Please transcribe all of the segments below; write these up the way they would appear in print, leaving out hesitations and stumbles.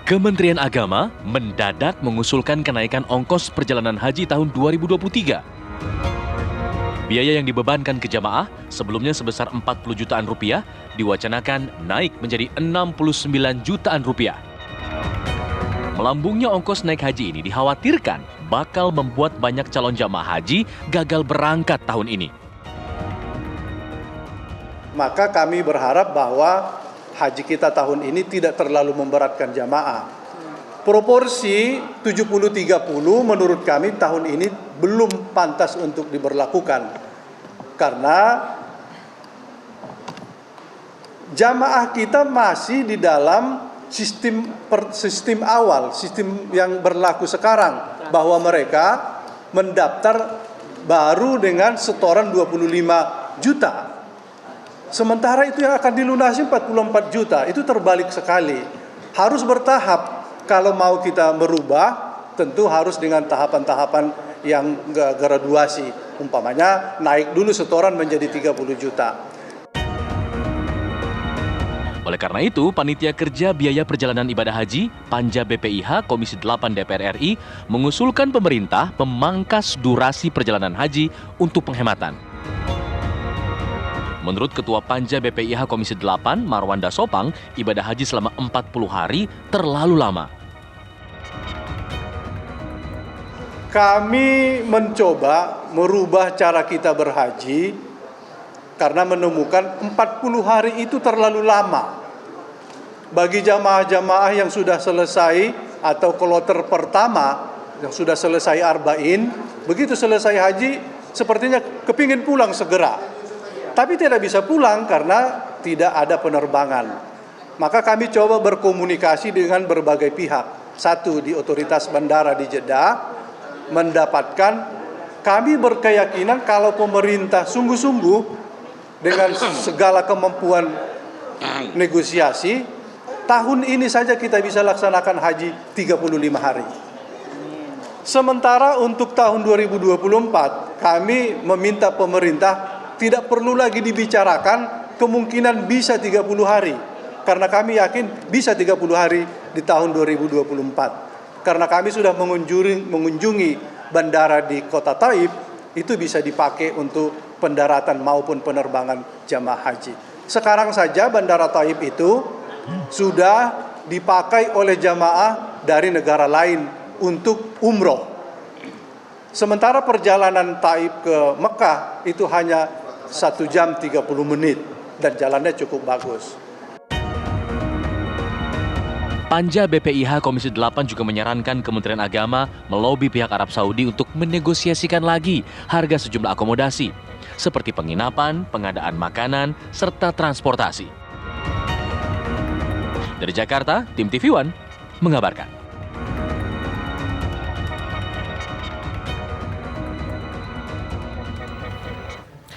Kementerian Agama mendadak mengusulkan kenaikan ongkos perjalanan haji tahun 2023. Biaya yang dibebankan ke jamaah sebelumnya sebesar 40 jutaan rupiah diwacanakan naik menjadi 69 jutaan rupiah. Melambungnya ongkos naik haji ini dikhawatirkan bakal membuat banyak calon jamaah haji gagal berangkat tahun ini. Maka kami berharap bahwa haji kita tahun ini tidak terlalu memberatkan jamaah. Proporsi 70-30 menurut kami tahun ini belum pantas untuk diberlakukan. Karena jamaah kita masih di dalam sistem awal, sistem yang berlaku sekarang, bahwa mereka mendaftar baru dengan setoran 25 juta. Sementara itu yang akan dilunasi 44 juta, itu terbalik sekali. Harus bertahap, kalau mau kita merubah, tentu harus dengan tahapan-tahapan yang graduasi. Umpamanya naik dulu setoran menjadi 30 juta. Oleh karena itu, Panitia Kerja Biaya Perjalanan Ibadah Haji, Panja BPIH Komisi 8 DPR RI, mengusulkan pemerintah memangkas durasi perjalanan haji untuk penghematan. Menurut Ketua Panja BPIH Komisi 8, Marwanda Sopang, ibadah haji selama 40 hari terlalu lama. Kami mencoba merubah cara kita berhaji karena menemukan 40 hari itu terlalu lama. Bagi jamaah-jamaah yang sudah selesai atau kloter pertama, yang sudah selesai arba'in, begitu selesai haji, sepertinya kepingin pulang segera. Tapi tidak bisa pulang karena tidak ada penerbangan. Maka kami coba berkomunikasi dengan berbagai pihak. Satu, di otoritas bandara di Jeddah, mendapatkan, kami berkeyakinan kalau pemerintah sungguh-sungguh dengan segala kemampuan negosiasi, tahun ini saja kita bisa laksanakan haji 35 hari. Sementara untuk tahun 2024, kami meminta pemerintah tidak perlu lagi dibicarakan kemungkinan bisa 30 hari. Karena kami yakin bisa 30 hari di tahun 2024. Karena kami sudah mengunjungi bandara di kota Taif, itu bisa dipakai untuk pendaratan maupun penerbangan jamaah haji. Sekarang saja bandara Taif itu sudah dipakai oleh jamaah dari negara lain untuk umroh. Sementara perjalanan Taif ke Mekah itu hanya 1 jam 30 menit dan jalannya cukup bagus. Panja BPIH Komisi 8 juga menyarankan Kementerian Agama melobi pihak Arab Saudi untuk menegosiasikan lagi harga sejumlah akomodasi, seperti penginapan, pengadaan makanan, serta transportasi. Dari Jakarta, tim TV One mengabarkan.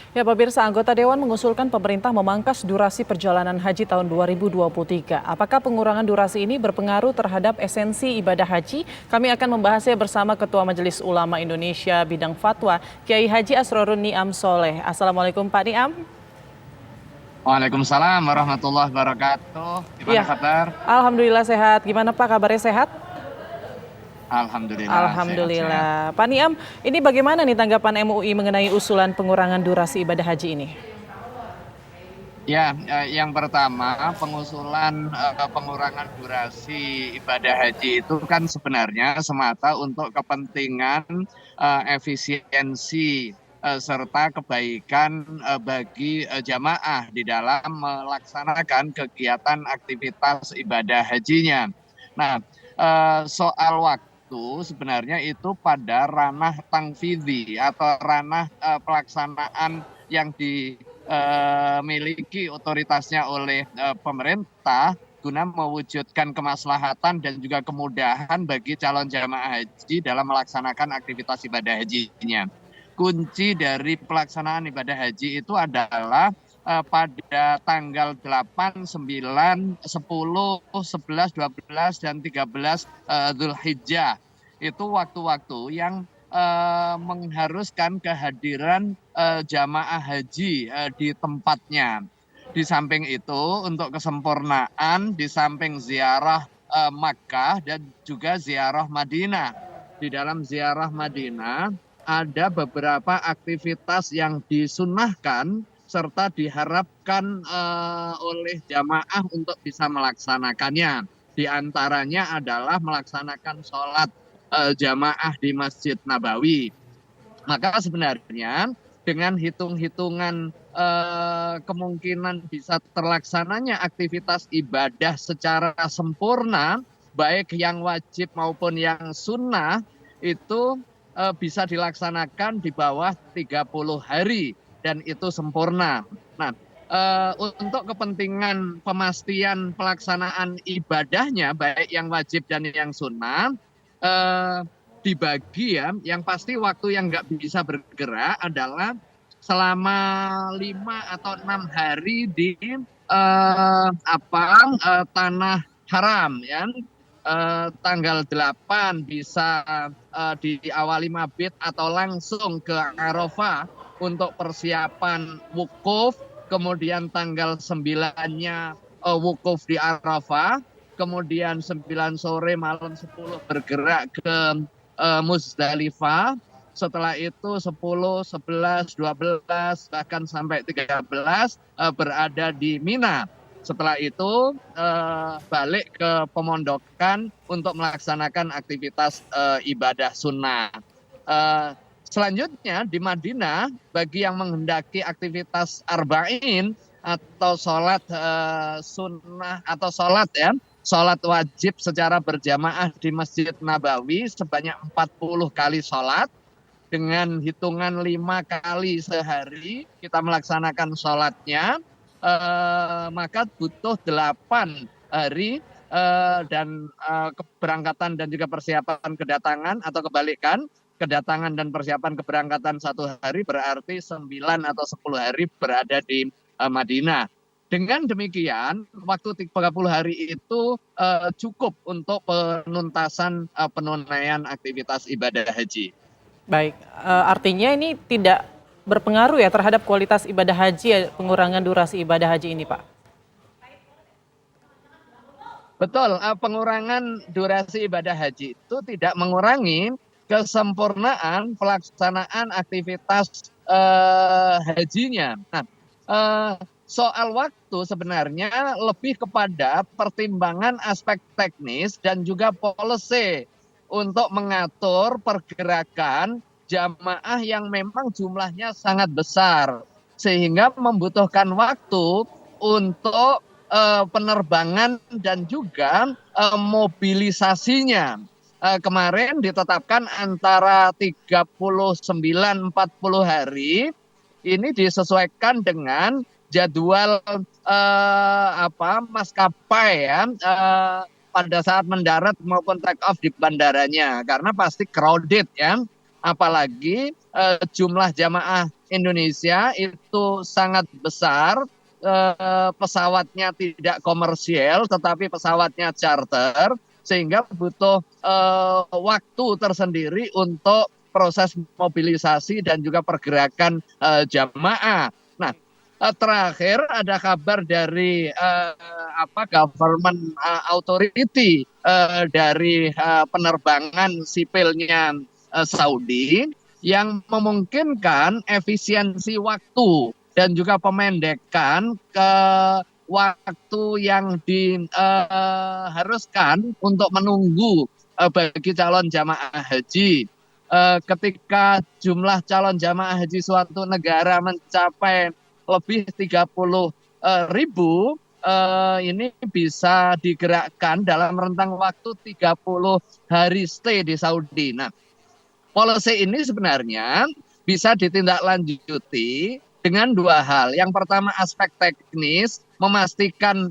Ya, pemirsa, anggota Dewan mengusulkan pemerintah memangkas durasi perjalanan haji tahun 2023. Apakah pengurangan durasi ini berpengaruh terhadap esensi ibadah haji? Kami akan membahasnya bersama Ketua Majelis Ulama Indonesia Bidang Fatwa, Kiai Haji Asrorun Niam Soleh. Assalamualaikum Pak Niam. Waalaikumsalam warahmatullahi wabarakatuh. Gimana kabar? Alhamdulillah sehat. Gimana Pak, kabarnya sehat? Alhamdulillah. Alhamdulillah. Pak Niam, ini bagaimana nih tanggapan MUI mengenai usulan pengurangan durasi ibadah haji ini? Ya, yang pertama pengusulan pengurangan durasi ibadah haji itu kan sebenarnya semata untuk kepentingan efisiensi serta kebaikan bagi jamaah di dalam melaksanakan kegiatan aktivitas ibadah hajinya. Nah, soal waktu sebenarnya itu pada ranah tangfidhi atau ranah pelaksanaan yang dimiliki otoritasnya oleh pemerintah guna mewujudkan kemaslahatan dan juga kemudahan bagi calon jamaah haji dalam melaksanakan aktivitas ibadah hajinya. Kunci dari pelaksanaan ibadah haji itu adalah pada tanggal 8, 9, 10, 11, 12, dan 13 Dzulhijjah. Itu waktu-waktu yang mengharuskan kehadiran jamaah haji di tempatnya. Di samping itu, untuk kesempurnaan, di samping ziarah Makkah dan juga ziarah Madinah. Di dalam ziarah Madinah ada beberapa aktivitas yang disunnahkan serta diharapkan oleh jamaah untuk bisa melaksanakannya. Di antaranya adalah melaksanakan sholat jamaah di Masjid Nabawi. Maka sebenarnya dengan hitung-hitungan kemungkinan bisa terlaksananya aktivitas ibadah secara sempurna, baik yang wajib maupun yang sunnah, itu bisa dilaksanakan di bawah 30 hari dan itu sempurna. Nah, untuk kepentingan pemastian pelaksanaan ibadahnya, baik yang wajib dan yang sunnah, dibagi ya. Yang pasti waktu yang nggak bisa bergerak adalah selama 5 atau 6 hari di tanah haram ya. Tanggal 8 bisa diawali mabit atau langsung ke Arafah untuk persiapan wukuf, kemudian tanggal 9-nya wukuf di Arafah, kemudian 9 sore malam 10 bergerak ke Muzdalifah, setelah itu 10, 11, 12, bahkan sampai 13 berada di Mina. Setelah itu balik ke pemondokan untuk melaksanakan aktivitas ibadah sunnah. Selanjutnya di Madinah, bagi yang menghendaki aktivitas arba'in atau sholat sunnah atau sholat ya, sholat wajib secara berjamaah di Masjid Nabawi sebanyak 40 kali sholat, dengan hitungan 5 kali sehari kita melaksanakan sholatnya, maka butuh 8 hari dan keberangkatan dan juga persiapan kedatangan, atau kebalikan, kedatangan dan persiapan keberangkatan 1 hari berarti 9 atau 10 hari berada di Madinah. Dengan demikian, waktu 30 hari itu cukup untuk penuntasan penunaian aktivitas ibadah haji. Baik, artinya ini tidak berpengaruh ya terhadap kualitas ibadah haji ya, pengurangan durasi ibadah haji ini, Pak? Betul, pengurangan durasi ibadah haji itu tidak mengurangi kesempurnaan pelaksanaan aktivitas hajinya. Nah, soal waktu sebenarnya lebih kepada pertimbangan aspek teknis dan juga policy untuk mengatur pergerakan jamaah yang memang jumlahnya sangat besar, sehingga membutuhkan waktu untuk penerbangan dan juga mobilisasinya. Kemarin ditetapkan antara 39-40 hari, ini disesuaikan dengan jadwal maskapai ya, pada saat mendarat maupun take off di bandaranya, karena pasti crowded ya, apalagi jumlah jamaah Indonesia itu sangat besar, pesawatnya tidak komersial tetapi pesawatnya charter, sehingga butuh waktu tersendiri untuk proses mobilisasi dan juga pergerakan jamaah. Nah, terakhir ada kabar dari government authority dari penerbangan sipilnya Saudi yang memungkinkan efisiensi waktu dan juga pemendekan ke waktu yang diharuskan untuk menunggu bagi calon jamaah haji. Ketika jumlah calon jamaah haji suatu negara mencapai lebih 30.000, ini bisa digerakkan dalam rentang waktu 30 hari stay di Saudi. Nah, policy ini sebenarnya bisa ditindaklanjuti dengan 2 hal. Yang pertama aspek teknis, memastikan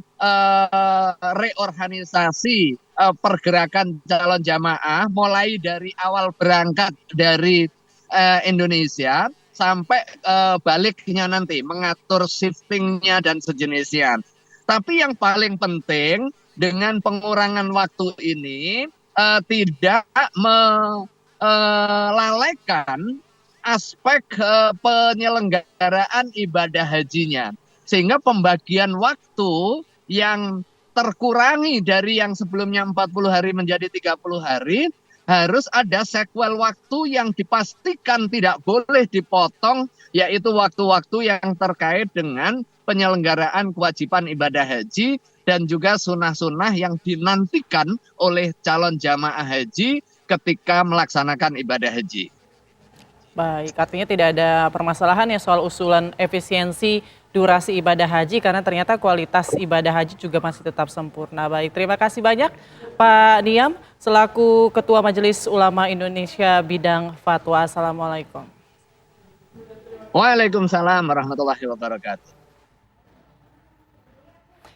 reorganisasi pergerakan calon jamaah mulai dari awal berangkat dari Indonesia sampai baliknya nanti, mengatur shiftingnya dan sejenisnya. Tapi yang paling penting dengan pengurangan waktu ini tidak melalaikan aspek penyelenggaraan ibadah hajinya, sehingga pembagian waktu yang terkurangi dari yang sebelumnya 40 hari menjadi 30 hari, harus ada sequel waktu yang dipastikan tidak boleh dipotong, yaitu waktu-waktu yang terkait dengan penyelenggaraan kewajiban ibadah haji dan juga sunnah-sunnah yang dinantikan oleh calon jamaah haji ketika melaksanakan ibadah haji. Baik, artinya tidak ada permasalahan ya soal usulan efisiensi durasi ibadah haji karena ternyata kualitas ibadah haji juga masih tetap sempurna. Baik, terima kasih banyak Pak Niam selaku Ketua Majelis Ulama Indonesia bidang fatwa. Assalamualaikum. Waalaikumsalam warahmatullahi wabarakatuh.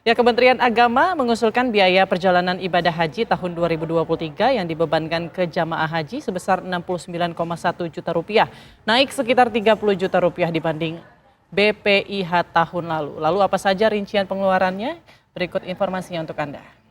Ya, Kementerian Agama mengusulkan biaya perjalanan ibadah haji tahun 2023 yang dibebankan ke jamaah haji sebesar 69,1 juta rupiah, naik sekitar 30 juta rupiah dibanding BPIH tahun lalu. Lalu apa saja rincian pengeluarannya? Berikut informasinya untuk Anda.